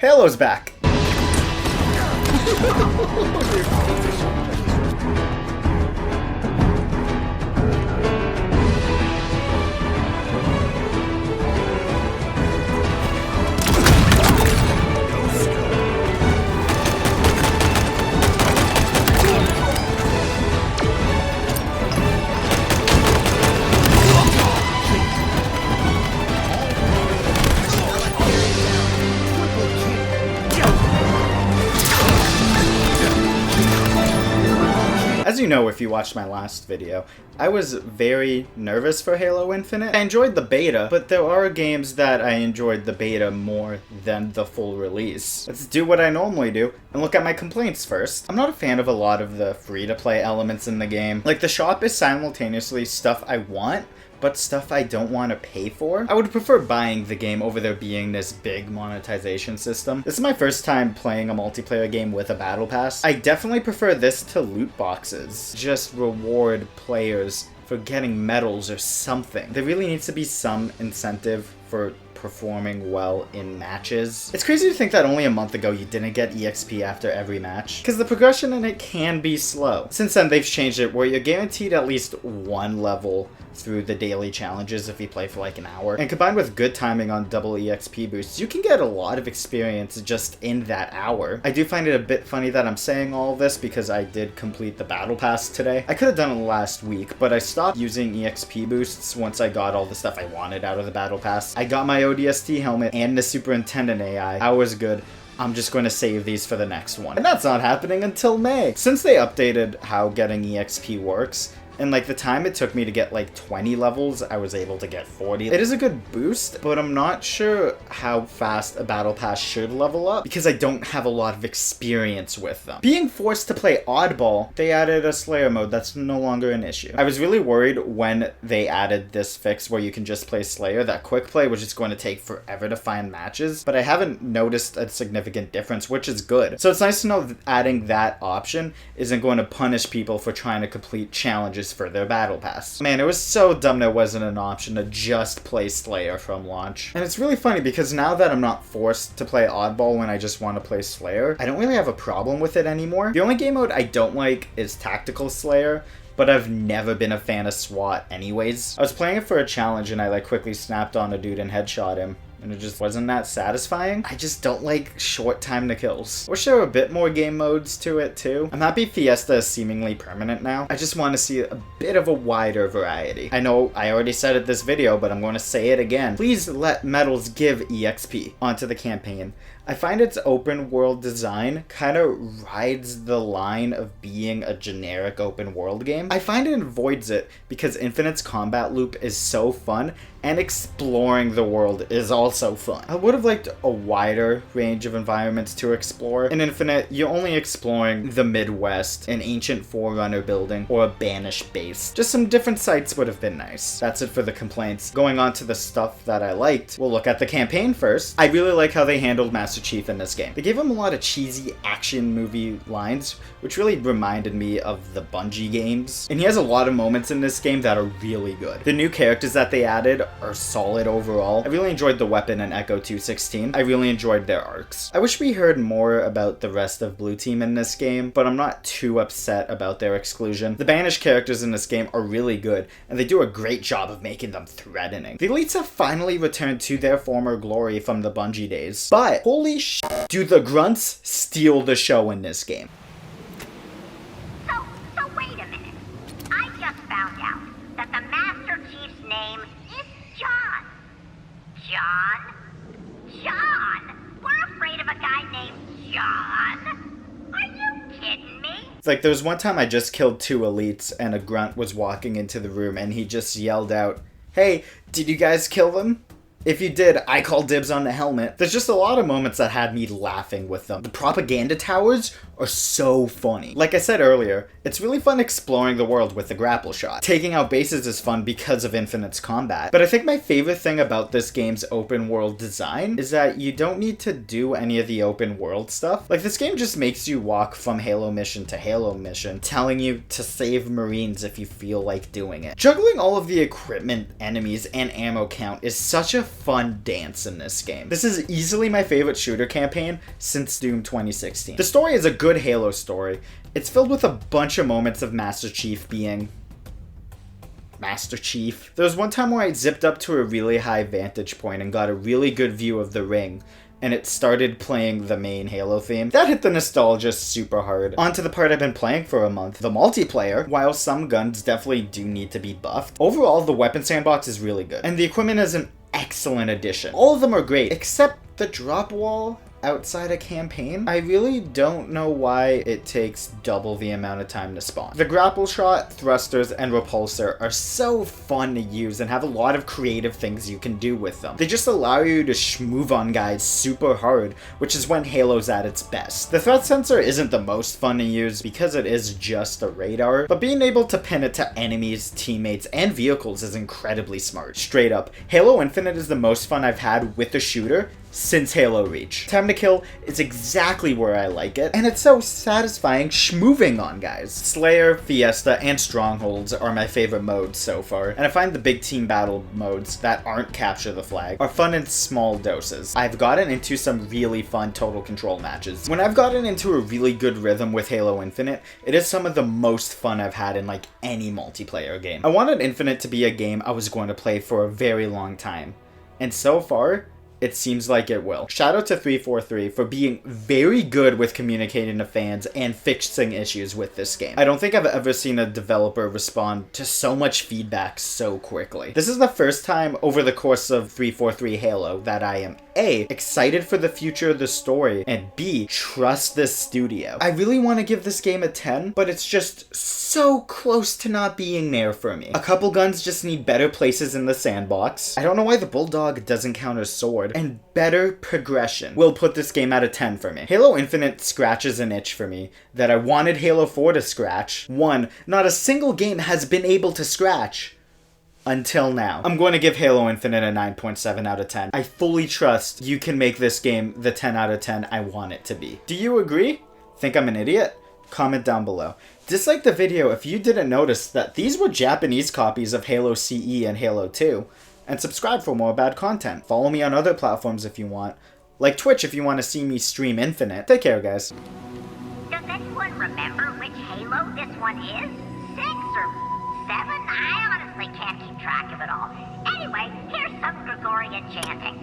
Halo's back! As you know if you watched my last video, I was very nervous for Halo Infinite. I enjoyed the beta, but there are games that I enjoyed the beta more than the full release. Let's do what I normally do and look at my complaints first. I'm not a fan of a lot of the free-to-play elements in the game. Like, the shop is simultaneously stuff I want, but stuff I don't want to pay for. I would prefer buying the game over there being this big monetization system. This is my first time playing a multiplayer game with a battle pass. I definitely prefer this to loot boxes. Just reward players for getting medals or something. There really needs to be some incentive for performing well in matches. It's crazy to think that only a month ago you didn't get EXP after every match, because the progression in it can be slow. Since then they've changed it where you're guaranteed at least one level through the daily challenges if you play for like an hour. And combined with good timing on double EXP boosts, you can get a lot of experience just in that hour. I do find it a bit funny that I'm saying all of this because I did complete the battle pass today. I could have done it last week, but I stopped using EXP boosts once I got all the stuff I wanted out of the battle pass. I got my ODST helmet and the Superintendent AI. I was good. I'm just going to save these for the next one. And that's not happening until May. Since they updated how getting EXP works, and like the time it took me to get like 20 levels, I was able to get 40. It is a good boost, but I'm not sure how fast a battle pass should level up because I don't have a lot of experience with them. Being forced to play oddball, they added a Slayer mode that's no longer an issue. I was really worried when they added this fix where you can just play Slayer, that quick play was just going to take forever to find matches, but I haven't noticed a significant difference, which is good. So it's nice to know that adding that option isn't going to punish people for trying to complete challenges for their battle pass. Man, it was so dumb there wasn't an option to just play Slayer from launch. And it's really funny because now that I'm not forced to play oddball when I just want to play Slayer, I don't really have a problem with it anymore. The only game mode I don't like is Tactical Slayer, but I've never been a fan of SWAT anyways. I was playing it for a challenge and I like quickly snapped on a dude and headshot him, and it just wasn't that satisfying. I just don't like short time to kills. Wish there were a bit more game modes to it too. I'm happy Fiesta is seemingly permanent now. I just want to see a bit of a wider variety. I know I already said it this video, but I'm going to say it again. Please let medals give EXP onto the campaign. I find its open world design kind of rides the line of being a generic open world game. I find it avoids it because Infinite's combat loop is so fun and exploring the world is also fun. I would have liked a wider range of environments to explore. In Infinite, you're only exploring the Midwest, an ancient Forerunner building, or a banished base. Just some different sites would have been nice. That's it for the complaints. Going on to the stuff that I liked, we'll look at the campaign first. I really like how they handled Master Chief in this game. They gave him a lot of cheesy action movie lines, which really reminded me of the Bungie games. And he has a lot of moments in this game that are really good. The new characters that they added are solid overall. I really enjoyed the Weapon and Echo 216. I really enjoyed their arcs. I wish we heard more about the rest of Blue Team in this game, but I'm not too upset about their exclusion. The banished characters in this game are really good, and they do a great job of making them threatening. The elites have finally returned to their former glory from the Bungie days, but holy sh**, do the grunts steal the show in this game. So wait a minute. I just found out that the Master Chief's name is John. John? We're afraid of a guy named John? Are you kidding me? It's like there was one time I just killed 2 elites and a grunt was walking into the room and he just yelled out, "Hey, did you guys kill them? If you did, I call dibs on the helmet." There's just a lot of moments that had me laughing with them. The propaganda towers are so funny. Like I said earlier, it's really fun exploring the world with the grapple shot. Taking out bases is fun because of Infinite's combat. But I think my favorite thing about this game's open world design is that you don't need to do any of the open world stuff. Like, this game just makes you walk from Halo mission to Halo mission, telling you to save Marines if you feel like doing it. Juggling all of the equipment, enemies, and ammo count is such a fun dance in this game. This is easily my favorite shooter campaign since Doom 2016. The story is a good Halo story. It's filled with a bunch of moments of Master Chief being Master Chief. There was one time where I zipped up to a really high vantage point and got a really good view of the ring, and it started playing the main Halo theme. That hit the nostalgia super hard. On to the part I've been playing for a month, the multiplayer. While some guns definitely do need to be buffed, overall the weapon sandbox is really good, and the equipment is an excellent addition. All of them are great, except the drop wall outside a campaign. I really don't know why it takes double the amount of time to spawn. The grapple shot, thrusters, and repulsor are so fun to use and have a lot of creative things you can do with them. They just allow you to schmoove on guys super hard, which is when Halo's at its best. The threat sensor isn't the most fun to use because it is just a radar, but being able to pin it to enemies, teammates, and vehicles is incredibly smart. Straight up, Halo Infinite is the most fun I've had with a shooter since Halo Reach. Time to kill is exactly where I like it, and it's so satisfying schmooving on guys. Slayer, Fiesta, and Strongholds are my favorite modes so far, and I find the big team battle modes that aren't Capture the Flag are fun in small doses. I've gotten into some really fun total control matches. When I've gotten into a really good rhythm with Halo Infinite, it is some of the most fun I've had in like any multiplayer game. I wanted Infinite to be a game I was going to play for a very long time, and so far, it seems like it will. Shout out to 343 for being very good with communicating to fans and fixing issues with this game. I don't think I've ever seen a developer respond to so much feedback so quickly. This is the first time over the course of 343 Halo that I am A, excited for the future of the story, and B, trust this studio. I really want to give this game a 10, but it's just so close to not being there for me. A couple guns just need better places in the sandbox. I don't know why the Bulldog doesn't count as sword, and better progression will put this game at a 10 for me. Halo Infinite scratches an itch for me that I wanted Halo 4 to scratch. One, not a single game has been able to scratch until now. I'm going to give Halo Infinite a 9.7 out of 10. I fully trust you can make this game the 10 out of 10 I want it to be. Do you agree? Think I'm an idiot? Comment down below. Dislike the video if you didn't notice that these were Japanese copies of Halo CE and Halo 2. And subscribe for more bad content. Follow me on other platforms if you want. Like Twitch if you want to see me stream Infinite. Take care, guys. Does anyone remember which Halo this one is? 6 or 7? I honestly can't keep track of it all. Anyway, here's some Gregorian chanting.